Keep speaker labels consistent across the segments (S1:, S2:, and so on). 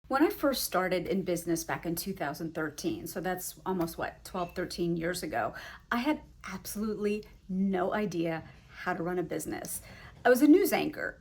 S1: When I first started in business back in 2013, so that's almost 12, 13 years ago, I had absolutely no idea how to run a business. I was a news anchor,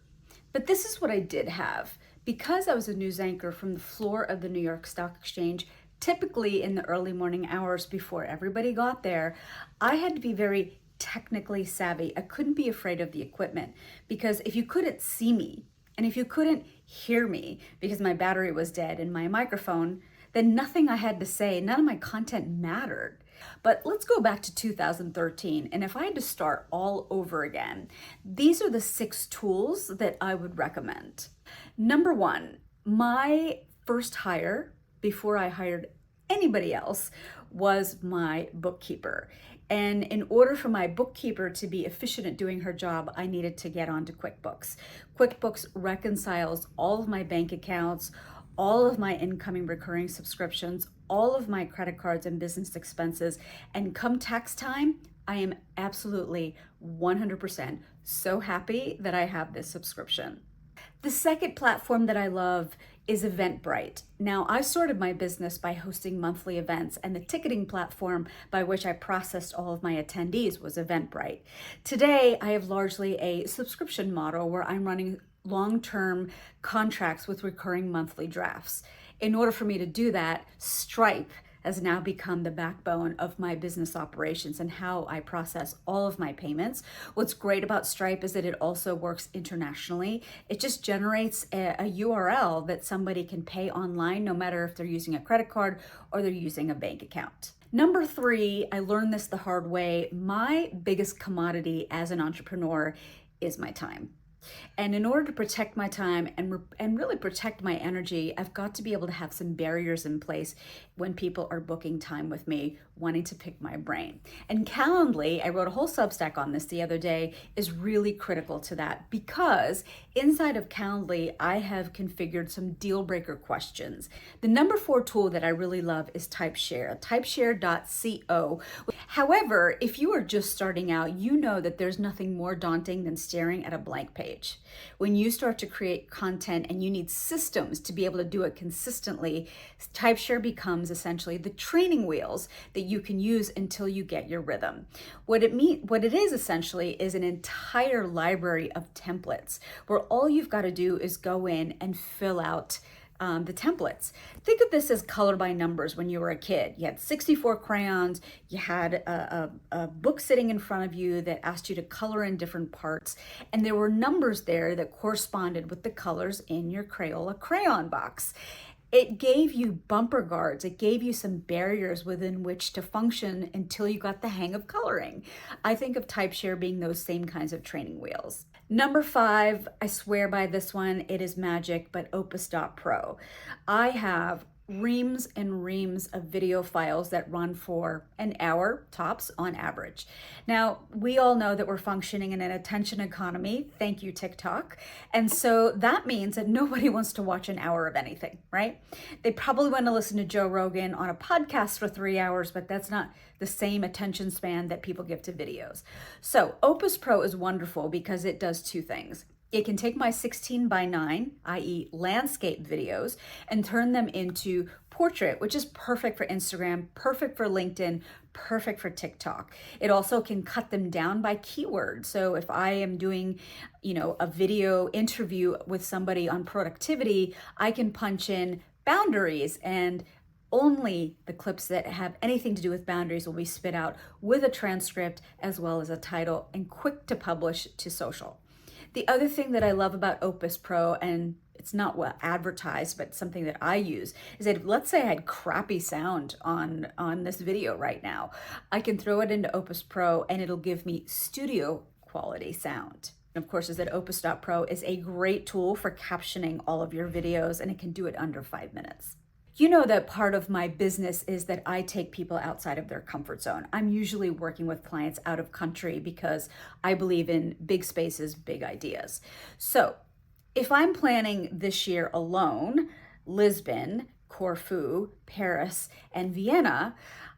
S1: but this is what I did have. Because I was a news anchor from the floor of the New York Stock Exchange, typically in the early morning hours before everybody got there, I had to be very technically savvy. I couldn't be afraid of the equipment because if you couldn't see me, and if you couldn't hear me because my battery was dead in my microphone, then nothing I had to say, none of my content mattered. But let's go back to 2013. And if I had to start all over again, these are the 6 tools that I would recommend. Number 1, my first hire before I hired anybody else was my bookkeeper. And in order for my bookkeeper to be efficient at doing her job, I needed to get onto QuickBooks. QuickBooks reconciles all of my bank accounts, all of my incoming recurring subscriptions, all of my credit cards and business expenses. And come tax time, I am absolutely 100% so happy that I have this subscription. The second platform that I love is Eventbrite. Now, I started my business by hosting monthly events, and the ticketing platform by which I processed all of my attendees was Eventbrite. Today, I have largely a subscription model where I'm running long-term contracts with recurring monthly drafts. In order for me to do that, Stripe has now become the backbone of my business operations and how I process all of my payments. What's great about Stripe is that it also works internationally. It just generates a URL that somebody can pay online, no matter if they're using a credit card or they're using a bank account. Number 3, I learned this the hard way. My biggest commodity as an entrepreneur is my time. And in order to protect my time and really protect my energy, I've got to be able to have some barriers in place when people are booking time with me, wanting to pick my brain. And Calendly, I wrote a whole Substack on this the other day, is really critical to that because inside of Calendly, I have configured some deal breaker questions. The number 4 tool that I really love is typeshare.co. However, if you are just starting out, you know that there's nothing more daunting than staring at a blank page. When you start to create content and you need systems to be able to do it consistently, Typeshare becomes essentially the training wheels that you can use until you get your rhythm. What it is essentially is an entire library of templates where all you've got to do is go in and fill out the templates. Think of this as color by numbers when you were a kid. You had 64 crayons, you had a book sitting in front of you that asked you to color in different parts, and there were numbers there that corresponded with the colors in your Crayola crayon box. It gave you bumper guards. It gave you some barriers within which to function until you got the hang of coloring. I think of Typeshare being those same kinds of training wheels. Number 5, I swear by this one, it is magic, but Opus.pro. I have reams and reams of video files that run for an hour tops on average. Now, we all know that we're functioning in an attention economy. Thank you, TikTok. And so that means that nobody wants to watch an hour of anything, right? They probably want to listen to Joe Rogan on a podcast for 3 hours, but that's not the same attention span that people give to videos. So Opus Pro is wonderful because it does 2 things. It can take my 16:9, i.e. landscape videos, and turn them into portrait, which is perfect for Instagram, perfect for LinkedIn, perfect for TikTok. It also can cut them down by keyword. So if I am doing, a video interview with somebody on productivity, I can punch in boundaries, and only the clips that have anything to do with boundaries will be spit out with a transcript as well as a title and quick to publish to social. The other thing that I love about Opus Pro, and it's not well advertised, but something that I use, is that let's say I had crappy sound on this video right now. I can throw it into Opus Pro and it'll give me studio quality sound. And of course, is that Opus.pro is a great tool for captioning all of your videos, and it can do it under 5 minutes. You know that part of my business is that I take people outside of their comfort zone. I'm usually working with clients out of country because I believe in big spaces, big ideas. So if I'm planning this year alone, Lisbon, Corfu, Paris, and Vienna,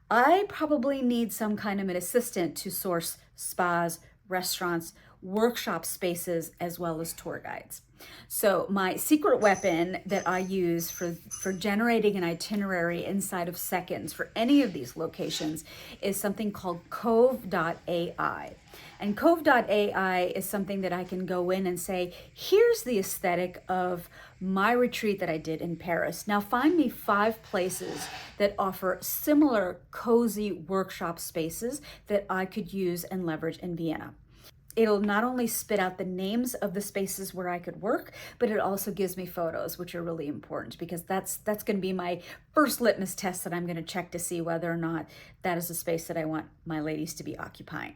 S1: I probably need some kind of an assistant to source spas, restaurants, workshop spaces as well as tour guides. So my secret weapon that I use for generating an itinerary inside of seconds for any of these locations is something called Cove.ai. And Cove.ai is something that I can go in and say, here's the aesthetic of my retreat that I did in Paris. Now find me 5 places that offer similar cozy workshop spaces that I could use and leverage in Vienna. It'll not only spit out the names of the spaces where I could work, but it also gives me photos, which are really important because that's going to be my first litmus test that I'm going to check to see whether or not that is a space that I want my ladies to be occupying.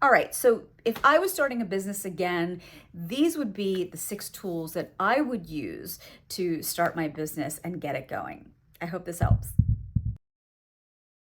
S1: All right, so if I was starting a business again, these would be the 6 tools that I would use to start my business and get it going. I hope this helps.